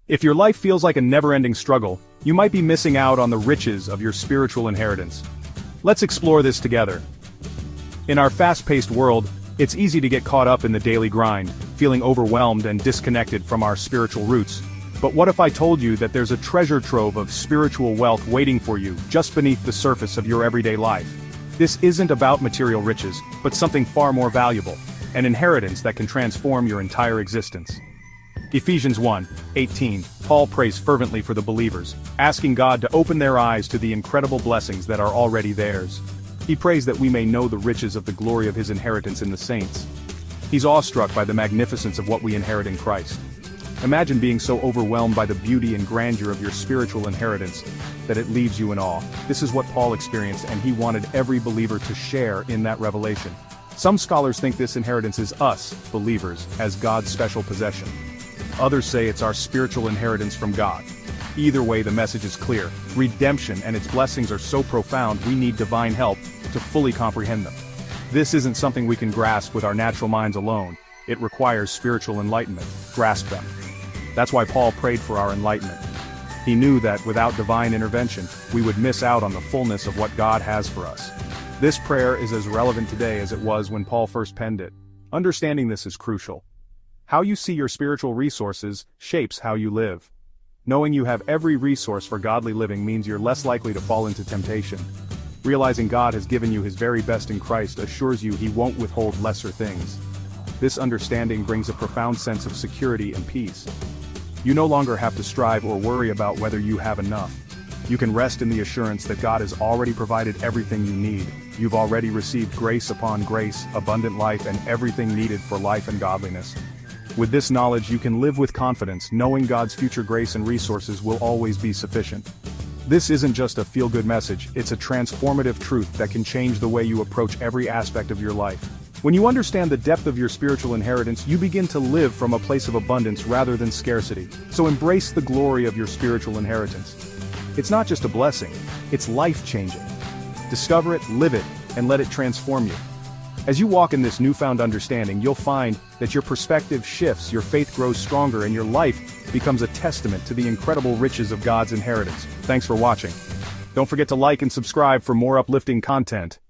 If your life feels like a never-ending struggle, you might be missing out on the riches of your spiritual inheritance. Let's explore this together. In our fast-paced world, it's easy to get caught up in the daily grind, feeling overwhelmed and disconnected from our spiritual roots. But what if I told you that there's a treasure trove of spiritual wealth waiting for you just beneath the surface of your everyday life? This isn't about material riches, but something far more valuable, an inheritance that can transform your entire existence. Ephesians 1:18, Paul prays fervently for the believers, asking God to open their eyes to the incredible blessings that are already theirs. He prays that we may know the riches of the glory of his inheritance in the saints. He's awestruck by the magnificence of what we inherit in Christ. Imagine being so overwhelmed by the beauty and grandeur of your spiritual inheritance that it leaves you in awe. This is what Paul experienced, and he wanted every believer to share in that revelation. Some scholars think this inheritance is us, believers, as God's special possession. Others say it's our spiritual inheritance from God. Either way, the message is clear. Redemption and its blessings are so profound we need divine help to fully comprehend them. This isn't something we can grasp with our natural minds alone. It requires spiritual enlightenment. Grasp them. That's why Paul prayed for our enlightenment. He knew that without divine intervention, we would miss out on the fullness of what God has for us. This prayer is as relevant today as it was when Paul first penned it. Understanding this is crucial. How you see your spiritual resources shapes how you live. Knowing you have every resource for godly living means you're less likely to fall into temptation. Realizing God has given you his very best in Christ assures you he won't withhold lesser things. This understanding brings a profound sense of security and peace. You no longer have to strive or worry about whether you have enough. You can rest in the assurance that God has already provided everything you need. You've already received grace upon grace, abundant life, and everything needed for life and godliness. With this knowledge, you can live with confidence, knowing God's future grace and resources will always be sufficient. This isn't just a feel-good message, it's a transformative truth that can change the way you approach every aspect of your life. When you understand the depth of your spiritual inheritance, you begin to live from a place of abundance rather than scarcity. So embrace the glory of your spiritual inheritance. It's not just a blessing, it's life-changing. Discover it, live it, and let it transform you. As you walk in this newfound understanding, you'll find that your perspective shifts, your faith grows stronger, and your life becomes a testament to the incredible riches of God's inheritance. Thanks for watching. Don't forget to like and subscribe for more uplifting content.